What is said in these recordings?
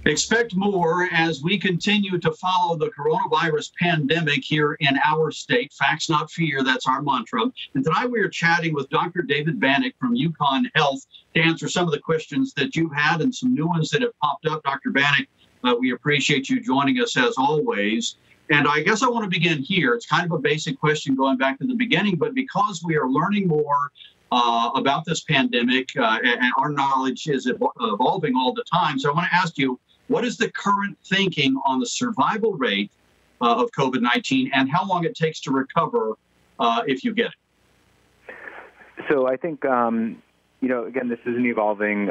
Expect more as we continue to follow the coronavirus pandemic here in our state. Facts, not fear. That's our mantra. And tonight we are chatting with Dr. David Banach from UConn Health to answer some of the questions that you've had and some new ones that have popped up. Dr. Banach, we appreciate you joining us as always. And I guess I want to begin here. It's kind of a basic question going back to the beginning, but because we are learning more about this pandemic and our knowledge is evolving all the time. So I want to ask you, what is the current thinking on the survival rate of COVID-19 and how long it takes to recover if you get it? So I think, again, this is an evolving,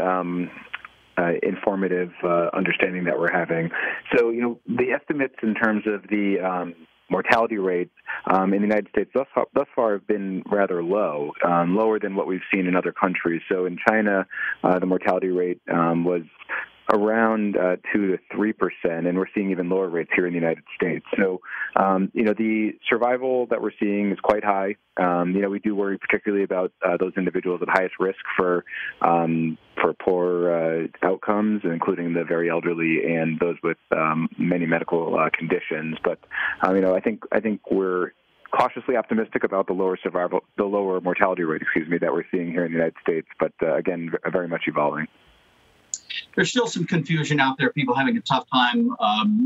informative understanding that we're having. So, the estimates in terms of the mortality rates in the United States thus far have been rather low, lower than what we've seen in other countries. So in China, the mortality rate was around 2 to 3%, and we're seeing even lower rates here in the United States. So, the survival that we're seeing is quite high. We do worry particularly about those individuals at highest risk for poor outcomes, including the very elderly and those with many medical conditions. But I think we're cautiously optimistic about the lower mortality rate, that we're seeing here in the United States. But again, very much evolving. There's still some confusion out there, people having a tough time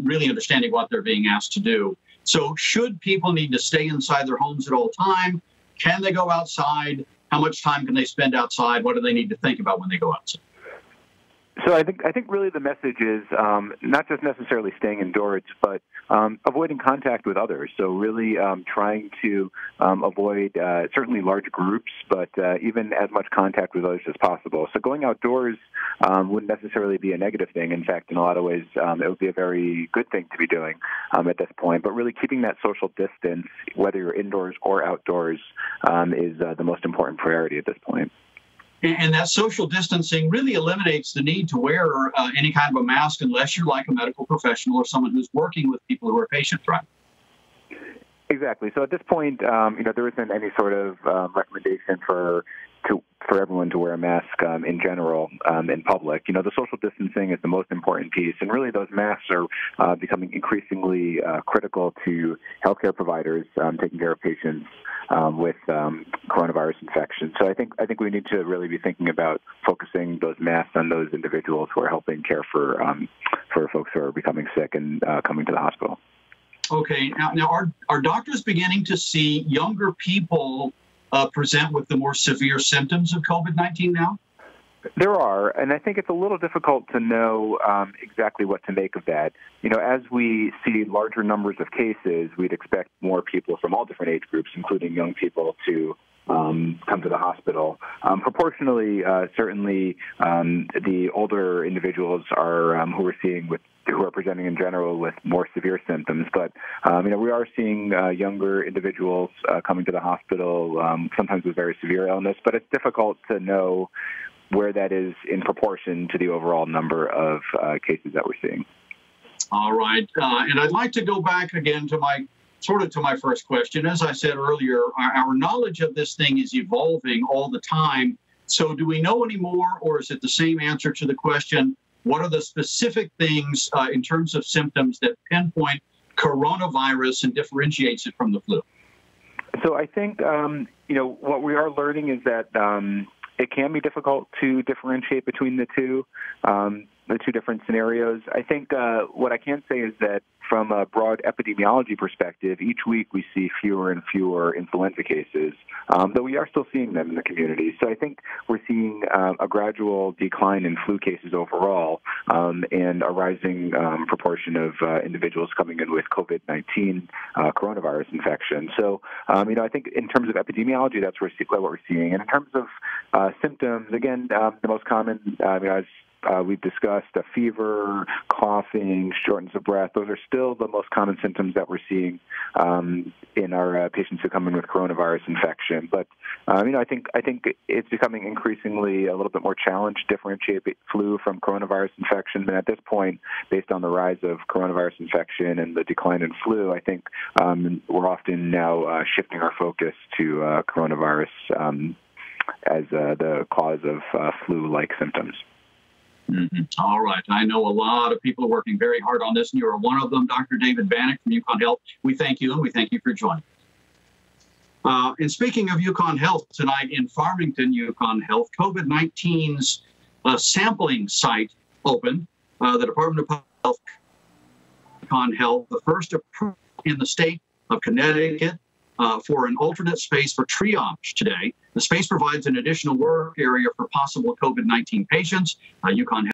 really understanding what they're being asked to do. So should people need to stay inside their homes at all time? Can they go outside? How much time can they spend outside? What do they need to think about when they go outside? So I think really the message is not just necessarily staying indoors, but avoiding contact with others. So really trying to avoid certainly large groups, but even as much contact with others as possible. So going outdoors wouldn't necessarily be a negative thing. In fact, in a lot of ways, it would be a very good thing to be doing at this point. But really keeping that social distance, whether you're indoors or outdoors, is the most important priority at this point. And that social distancing really eliminates the need to wear any kind of a mask unless you're like a medical professional or someone who's working with people who are patient-threatened. Exactly. So at this point, there isn't any sort of recommendation for everyone to wear a mask in general in public. The social distancing is the most important piece, and really those masks are becoming increasingly critical to healthcare providers taking care of patients with coronavirus infection. So I think we need to really be thinking about focusing those masks on those individuals who are helping care for folks who are becoming sick and coming to the hospital. Okay. Now are doctors beginning to see younger people present with the more severe symptoms of COVID-19 now? There are, and I think it's a little difficult to know exactly what to make of that. As we see larger numbers of cases, we'd expect more people from all different age groups, including young people, to come to the hospital. Proportionally, certainly, the older individuals are who we're seeing who are presenting in general with more severe symptoms. But, we are seeing younger individuals coming to the hospital, sometimes with very severe illness, but it's difficult to know where that is in proportion to the overall number of cases that we're seeing. All right. And I'd like to go back again to my first question. As I said earlier, our knowledge of this thing is evolving all the time. So do we know any more, or is it the same answer to the question, what are the specific things in terms of symptoms that pinpoint coronavirus and differentiates it from the flu? So I think, what we are learning is that it can be difficult to differentiate between the two different scenarios. I think what I can say is that from a broad epidemiology perspective, each week we see fewer and fewer influenza cases, though we are still seeing them in the community. So I think we're seeing a gradual decline in flu cases overall and a rising proportion of individuals coming in with COVID-19 coronavirus infection. So, I think in terms of epidemiology, that's what we're seeing. And in terms of symptoms, again, the most common, as we've discussed, fever, coughing, shortness of breath. Those are still the most common symptoms that we're seeing in our patients who come in with coronavirus infection. But I think it's becoming increasingly a little bit more challenged to differentiate flu from coronavirus infection. And at this point, based on the rise of coronavirus infection and the decline in flu, I think we're often now shifting our focus to coronavirus as the cause of flu-like symptoms. All right. I know a lot of people are working very hard on this, and you are one of them, Dr. David Banach from UConn Health. We thank you, and we thank you for joining. And speaking of UConn Health, tonight in Farmington, UConn Health, COVID-19's sampling site opened. The Department of Health, UConn Health, the first approved in the state of Connecticut for an alternate space for triage today. The space provides an additional work area for possible COVID-19 patients. UConn